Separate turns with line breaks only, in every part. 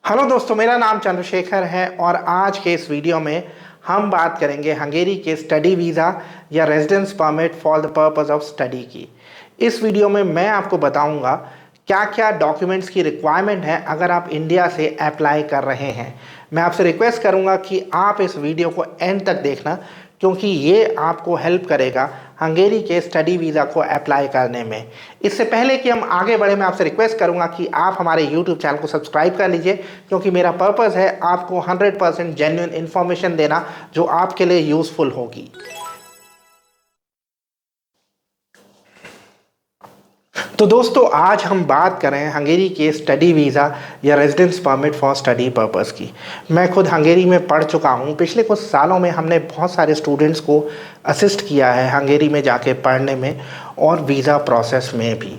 Hello दोस्तों, मेरा नाम चंद्रशेखर है और आज के इस वीडियो में हम बात करेंगे हंगेरी के स्टडी वीज़ा या residence permit for the purpose of study की। इस वीडियो में मैं आपको बताऊंगा क्या क्या डॉक्यूमेंट्स की रिक्वायरमेंट है अगर आप इंडिया से अप्लाई कर रहे हैं। मैं आपसे रिक्वेस्ट करूंगा कि आप इस वीडियो को एंड तक देखना, क्योंकि ये आपको हेल्प करेगा हंगेरी के स्टडी वीज़ा को अप्लाई करने में। इससे पहले कि हम आगे बढ़े, मैं आपसे रिक्वेस्ट करूंगा कि आप हमारे यूट्यूब चैनल को सब्सक्राइब कर लीजिए, क्योंकि मेरा पर्पस है आपको 100% जेन्युइन इन्फॉर्मेशन देना जो आपके लिए यूज़फुल होगी। तो दोस्तों, आज हम बात कर रहे हैं हंगेरी के स्टडी वीज़ा या residence permit for study purpose की। मैं खुद हंगेरी में पढ़ चुका हूँ। पिछले कुछ सालों में हमने बहुत सारे स्टूडेंट्स को असिस्ट किया है हंगेरी में जाके पढ़ने में और वीज़ा प्रोसेस में भी।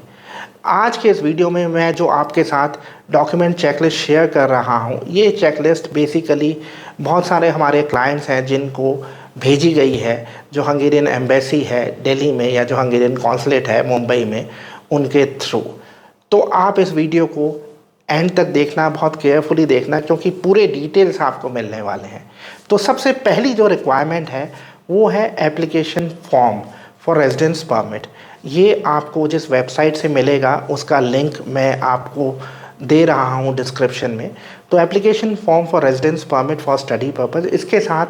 आज के इस वीडियो में मैं जो आपके साथ डॉक्यूमेंट चेकलिस्ट शेयर कर रहा हूँ, ये चेकलिस्ट बेसिकली बहुत सारे हमारे क्लाइंट्स हैं जिनको भेजी गई है, जो हंगेरियन एम्बेसी है दिल्ली में या जो हंगेरियन कॉन्सुलेट है मुंबई में, उनके थ्रू। तो आप इस वीडियो को एंड तक देखना, बहुत केयरफुली देखना, क्योंकि पूरे डिटेल्स आपको मिलने वाले हैं। तो सबसे पहली जो रिक्वायरमेंट है वो है application form for residence permit. ये आपको जिस वेबसाइट से मिलेगा उसका लिंक मैं आपको दे रहा हूँ डिस्क्रिप्शन में। तो application form for residence permit for study purpose, इसके साथ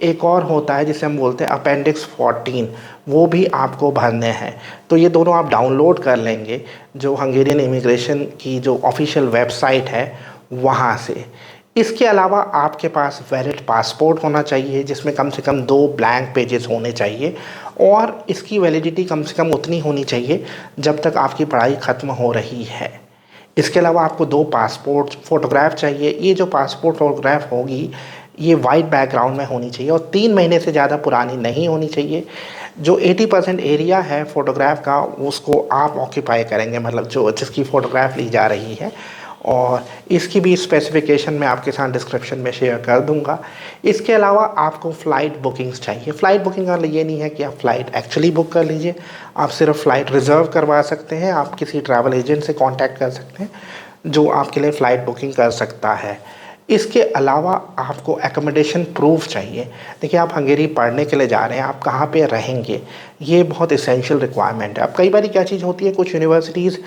एक और होता है जिसे हम बोलते हैं अपेंडिक्स 14, वो भी आपको भरने हैं। तो ये दोनों आप डाउनलोड कर लेंगे जो हंगेरियन इमिग्रेशन की जो ऑफिशियल वेबसाइट है वहाँ से। इसके अलावा आपके पास वैलिड पासपोर्ट होना चाहिए जिसमें कम से कम 2 ब्लैंक पेजेस होने चाहिए, और इसकी वैलिडिटी कम से कम उतनी होनी चाहिए जब तक आपकी पढ़ाई ख़त्म हो रही है। इसके अलावा आपको 2 पासपोर्ट फ़ोटोग्राफ चाहिए। ये जो पासपोर्ट फ़ोटोग्राफ होगी ये वाइट बैकग्राउंड में होनी चाहिए और 3 महीने से ज़्यादा पुरानी नहीं होनी चाहिए। जो 80% एरिया है फ़ोटोग्राफ का उसको आप ऑक्यूपाई करेंगे, मतलब जो जिसकी फ़ोटोग्राफ ली जा रही है। और इसकी भी स्पेसिफिकेशन मैं आपके साथ डिस्क्रिप्शन में शेयर कर दूंगा। इसके अलावा आपको फ़्लाइट बुकिंग्स चाहिए। फ़्लाइट बुकिंग का ये नहीं है कि आप फ़्लाइट एक्चुअली बुक कर लीजिए, आप सिर्फ फ़्लाइट रिज़र्व करवा सकते हैं। आप किसी ट्रैवल एजेंट से कांटेक्ट कर सकते हैं जो आपके लिए फ़्लाइट बुकिंग कर सकता है। इसके अलावा आपको एकोमोडेशन प्रूफ चाहिए। देखिए, आप हंगेरी पढ़ने के लिए जा रहे हैं, आप कहाँ पे रहेंगे, ये बहुत इसेंशियल रिक्वायरमेंट है। अब कई बार क्या चीज़ होती है, कुछ यूनिवर्सिटीज़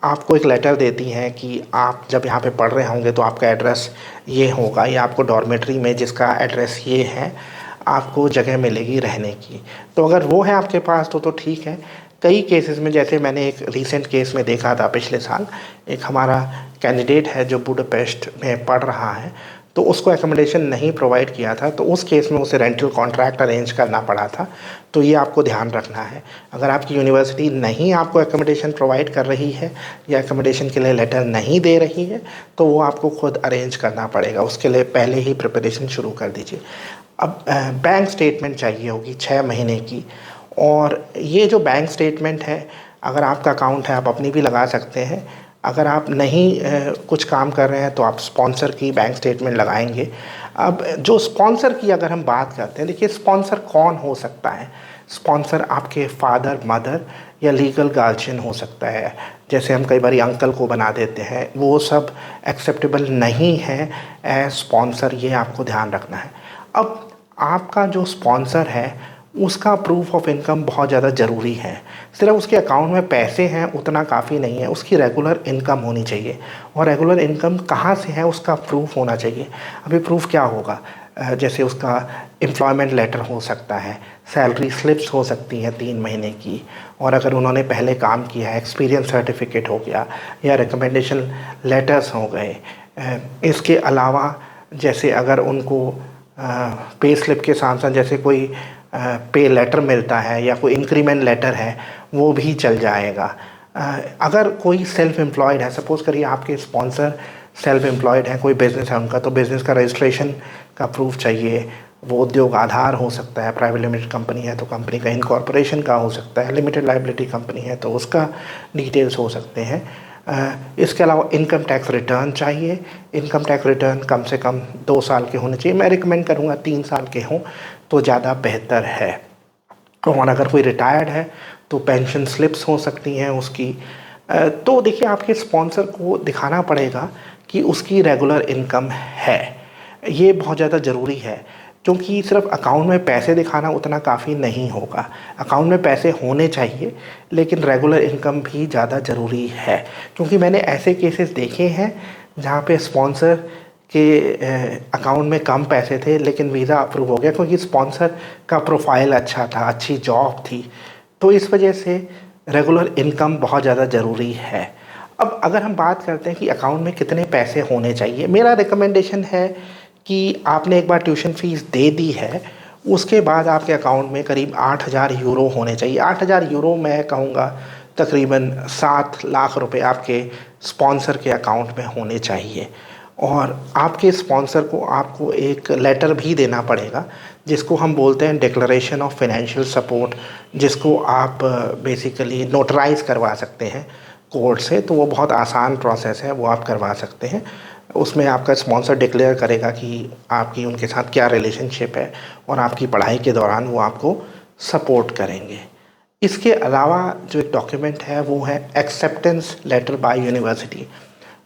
आपको एक लेटर देती हैं कि आप जब यहाँ पे पढ़ रहे होंगे तो आपका एड्रेस ये होगा, या आपको डॉर्मेट्री में जिसका एड्रेस ये है आपको जगह मिलेगी रहने की। तो अगर वो है आपके पास तो ठीक है। कई केसेस में, जैसे मैंने एक रीसेंट केस में देखा था पिछले साल, एक हमारा कैंडिडेट है जो बुडापेस्ट में पढ़ रहा है, तो उसको एकोमोडेशन नहीं प्रोवाइड किया था, तो उस केस में उसे रेंटल कॉन्ट्रैक्ट अरेंज करना पड़ा था। तो ये आपको ध्यान रखना है। अगर आपकी यूनिवर्सिटी नहीं आपको एकोमोडेशन प्रोवाइड कर रही है या एकोमोडेशन के लिए लेटर नहीं दे रही है तो वो आपको खुद अरेंज करना पड़ेगा। उसके लिए पहले ही प्रिपरेशन शुरू कर दीजिए। अब बैंक स्टेटमेंट चाहिए होगी 6 महीने की, और ये जो बैंक स्टेटमेंट है, अगर आपका अकाउंट है आप अपनी भी लगा सकते हैं। अगर आप नहीं कुछ काम कर रहे हैं तो आप स्पॉन्सर की बैंक स्टेटमेंट लगाएंगे। अब जो स्पॉन्सर की अगर हम बात करते हैं, देखिए स्पॉन्सर कौन हो सकता है। स्पॉन्सर आपके फादर, मदर या लीगल गार्जियन हो सकता है। जैसे हम कई बार अंकल को बना देते हैं, वो सब एक्सेप्टेबल नहीं है एज स्पॉन्सर, ये आपको ध्यान रखना है। अब आपका जो स्पॉन्सर है उसका प्रूफ ऑफ इनकम बहुत ज़्यादा ज़रूरी है। सिर्फ उसके अकाउंट में पैसे हैं उतना काफ़ी नहीं है, उसकी रेगुलर इनकम होनी चाहिए, और रेगुलर इनकम कहाँ से है उसका प्रूफ होना चाहिए। अभी प्रूफ क्या होगा, जैसे उसका एम्प्लॉयमेंट लेटर हो सकता है, सैलरी स्लिप्स हो सकती हैं 3 महीने की, और अगर उन्होंने पहले काम किया है एक्सपीरियंस सर्टिफिकेट हो गया, या रिकमेंडेशन लेटर्स हो गए। इसके अलावा जैसे अगर उनको पे स्लिप के साथ साथ जैसे कोई पे लेटर मिलता है या कोई इंक्रीमेंट लेटर है वो भी चल जाएगा। अगर कोई सेल्फ एम्प्लॉयड है, सपोज़ करिए आपके स्पॉन्सर सेल्फ एम्प्लॉयड है, कोई बिज़नेस है उनका, तो बिज़नेस का रजिस्ट्रेशन का प्रूफ चाहिए। वो उद्योग आधार हो सकता है, प्राइवेट लिमिटेड कंपनी है तो कंपनी का इनकॉर्पोरेशन का हो सकता है, लिमिटेड लाइबिलिटी कंपनी है तो उसका डिटेल्स हो सकते हैं। इसके अलावा इनकम टैक्स रिटर्न चाहिए। इनकम टैक्स रिटर्न कम से कम 2 साल के होने चाहिए। मैं रिकमेंड करूँगा 3 साल के हों तो ज़्यादा बेहतर है। और अगर कोई रिटायर्ड है तो पेंशन स्लिप्स हो सकती हैं उसकी। तो देखिए, आपके स्पॉन्सर को दिखाना पड़ेगा कि उसकी रेगुलर इनकम है। ये बहुत ज़्यादा ज़रूरी है, क्योंकि सिर्फ अकाउंट में पैसे दिखाना उतना काफ़ी नहीं होगा। अकाउंट में पैसे होने चाहिए, लेकिन रेगुलर इनकम भी ज़्यादा ज़रूरी है। क्योंकि मैंने ऐसे केसेस देखे हैं जहाँ पे स्पॉन्सर के अकाउंट में कम पैसे थे लेकिन वीज़ा अप्रूव हो गया, क्योंकि स्पॉन्सर का प्रोफाइल अच्छा था, अच्छी जॉब थी। तो इस वजह से रेगुलर इनकम बहुत ज़्यादा ज़रूरी है। अब अगर हम बात करते हैं कि अकाउंट में कितने पैसे होने चाहिए, मेरा रिकमेंडेशन है कि आपने एक बार ट्यूशन फ़ीस दे दी है, उसके बाद आपके अकाउंट में करीब 8,000 यूरो होने चाहिए। 8,000 यूरो मैं कहूँगा तकरीबन 7 लाख रुपए आपके स्पॉन्सर के अकाउंट में होने चाहिए। और आपके स्पॉन्सर को आपको एक लेटर भी देना पड़ेगा, जिसको हम बोलते हैं डिक्लेरेशन ऑफ फाइनेंशियल सपोर्ट, जिसको आप बेसिकली नोटराइज करवा सकते हैं कोर्ट से। तो वो बहुत आसान प्रोसेस है, वो आप करवा सकते हैं। उसमें आपका स्पॉन्सर डिक्लेयर करेगा कि आपकी उनके साथ क्या रिलेशनशिप है और आपकी पढ़ाई के दौरान वो आपको सपोर्ट करेंगे। इसके अलावा जो एक डॉक्यूमेंट है वो है एक्सेप्टेंस लेटर बाय यूनिवर्सिटी।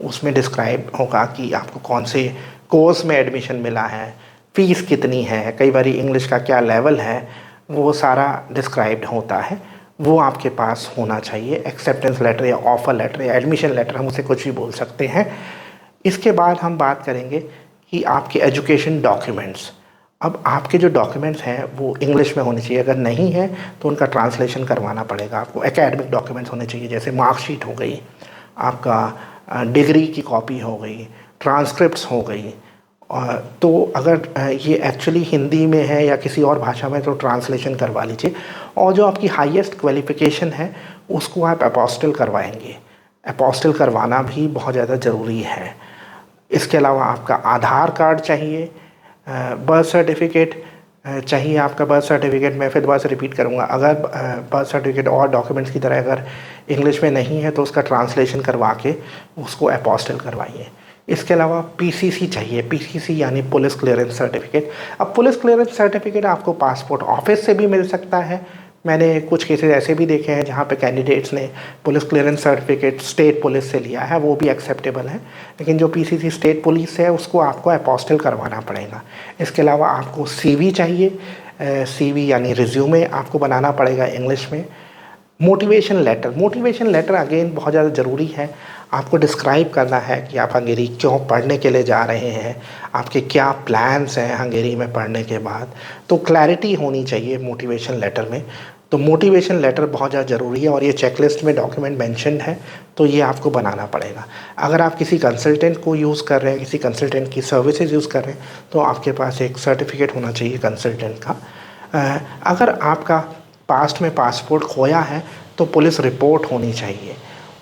उसमें डिस्क्राइब होगा कि आपको कौन से कोर्स में एडमिशन मिला है, फ़ीस कितनी है, कई बार इंग्लिश का क्या लेवल है, वो सारा डिस्क्राइब्ड होता है। वो आपके पास होना चाहिए। एक्सेप्टेंस लेटर या ऑफ़र लेटर या एडमिशन लेटर, हम उसे कुछ भी बोल सकते हैं। इसके बाद हम बात करेंगे कि आपके एजुकेशन डॉक्यूमेंट्स। अब आपके जो डॉक्यूमेंट्स हैं वो इंग्लिश में होने चाहिए, अगर नहीं है तो उनका ट्रांसलेशन करवाना पड़ेगा आपको। एकेडमिक डॉक्यूमेंट्स होने चाहिए, जैसे मार्कशीट हो गई, आपका डिग्री की कॉपी हो गई, ट्रांसक्रिप्ट्स हो गई। तो अगर ये एक्चुअली हिंदी में है या किसी और भाषा में तो ट्रांसलेशन करवा लीजिए। और जो आपकी हाईएस्ट क्वालिफ़िकेशन है उसको आप अपोस्टिल करवाएंगे। अपोस्टिल करवाना भी बहुत ज़्यादा ज़रूरी है। इसके अलावा आपका आधार कार्ड चाहिए, बर्थ सर्टिफिकेट चाहिए। आपका बर्थ सर्टिफिकेट मैं फिर दोबारा से रिपीट करूँगा, अगर बर्थ सर्टिफिकेट और डॉक्यूमेंट्स की तरह अगर इंग्लिश में नहीं है तो उसका ट्रांसलेशन करवा के उसको अपोस्टिल करवाइए। इसके अलावा पीसीसी चाहिए, पीसीसी यानी पुलिस क्लियरेंस सर्टिफिकेट। अब पुलिस क्लियरेंस सर्टिफिकेट आपको पासपोर्ट ऑफिस से भी मिल सकता है। मैंने कुछ केसेस ऐसे भी देखे हैं जहाँ पे कैंडिडेट्स ने police clearance certificate state police से लिया है, वो भी एक्सेप्टेबल है। लेकिन जो पीसीसी स्टेट पुलिस है उसको आपको अपोस्टिल करवाना पड़ेगा। इसके अलावा आपको सीवी चाहिए, सीवी यानी रिज्यूमे आपको बनाना पड़ेगा इंग्लिश में। मोटिवेशन लेटर अगेन बहुत ज़्यादा ज़रूरी है। आपको डिस्क्राइब करना है कि आप हंगेरी क्यों पढ़ने के लिए जा रहे हैं, आपके क्या प्लान्स हैं हंगेरी में पढ़ने के बाद। तो क्लैरिटी होनी चाहिए मोटिवेशन लेटर में। तो मोटिवेशन लेटर बहुत ज़्यादा ज़रूरी है और ये चेकलिस्ट में डॉक्यूमेंट मेंशन है, तो ये आपको बनाना पड़ेगा। अगर आप किसी कंसल्टेंट को यूज़ कर रहे हैं, किसी कंसल्टेंट की सर्विसेज यूज़ कर रहे हैं, तो आपके पास एक सर्टिफिकेट होना चाहिए कंसल्टेंट का। अगर आपका पास्ट में पासपोर्ट खोया है तो पुलिस रिपोर्ट होनी चाहिए।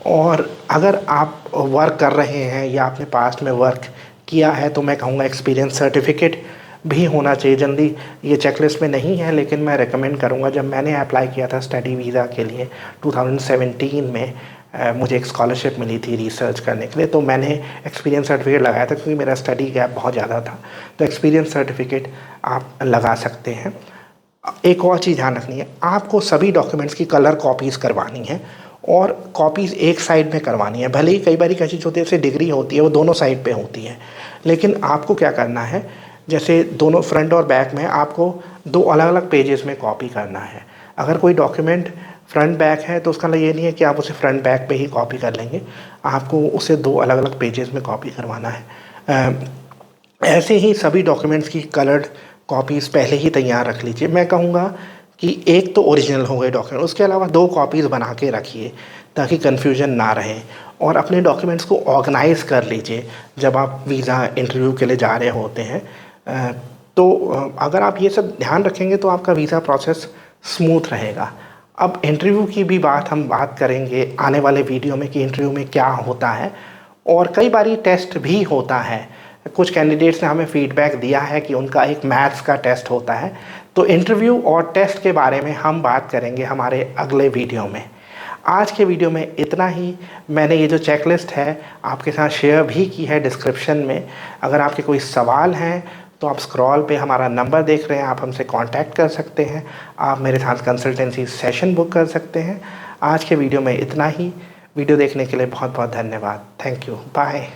और अगर आप वर्क कर रहे हैं या आपने पास्ट में वर्क किया है तो मैं कहूँगा एक्सपीरियंस सर्टिफिकेट भी होना चाहिए। जल्दी ये चेकलिस्ट में नहीं है, लेकिन मैं रेकमेंड करूँगा। जब मैंने अप्लाई किया था स्टडी वीज़ा के लिए 2017 में, मुझे एक स्कॉलरशिप मिली थी रिसर्च करने के लिए, तो मैंने एक्सपीरियंस सर्टिफिकेट लगाया था क्योंकि मेरा स्टडी गैप बहुत ज़्यादा था। तो एक्सपीरियंस सर्टिफिकेट आप लगा सकते हैं। एक और चीज़ ध्यान रखनी है, आपको सभी डॉक्यूमेंट्स की कलर कॉपीज़ करवानी है और कॉपीज़ एक साइड में करवानी है। भले ही कई बार क्या चीज़ होती है, जैसे डिग्री होती है वो दोनों साइड पे होती है, लेकिन आपको क्या करना है, जैसे दोनों फ्रंट और बैक में आपको दो अलग अलग पेजेस में कॉपी करना है। अगर कोई डॉक्यूमेंट फ्रंट बैक है तो उसका ये नहीं है कि आप उसे फ्रंट बैक पे ही कॉपी कर लेंगे, आपको उसे दो अलग अलग पेजेस में कॉपी करवाना है। ऐसे ही सभी डॉक्यूमेंट्स की कलर्ड कॉपीज़ पहले ही तैयार रख लीजिए। मैं कहूँगा कि एक तो ओरिजिनल हो गए डॉक्यूमेंट, उसके अलावा 2 कॉपीज़ बना के रखिए ताकि कन्फ्यूजन ना रहे। और अपने डॉक्यूमेंट्स को ऑर्गेनाइज़ कर लीजिए जब आप वीज़ा इंटरव्यू के लिए जा रहे होते हैं। तो अगर आप ये सब ध्यान रखेंगे तो आपका वीज़ा प्रोसेस स्मूथ रहेगा। अब इंटरव्यू की भी हम बात करेंगे आने वाले वीडियो में कि इंटरव्यू में क्या होता है, और कई बारी टेस्ट भी होता है। कुछ कैंडिडेट्स ने हमें फीडबैक दिया है कि उनका एक मैथ्स का टेस्ट होता है। तो इंटरव्यू और टेस्ट के बारे में हम बात करेंगे हमारे अगले वीडियो में। आज के वीडियो में इतना ही। मैंने ये जो चेकलिस्ट है आपके साथ शेयर भी की है डिस्क्रिप्शन में। अगर आपके कोई सवाल हैं तो आप स्क्रॉल पे हमारा नंबर देख रहे हैं, आप हमसे कांटेक्ट कर सकते हैं, आप मेरे साथ कंसल्टेंसी सेशन बुक कर सकते हैं। आज के वीडियो में इतना ही। वीडियो देखने के लिए बहुत बहुत धन्यवाद। Thank you. बाय।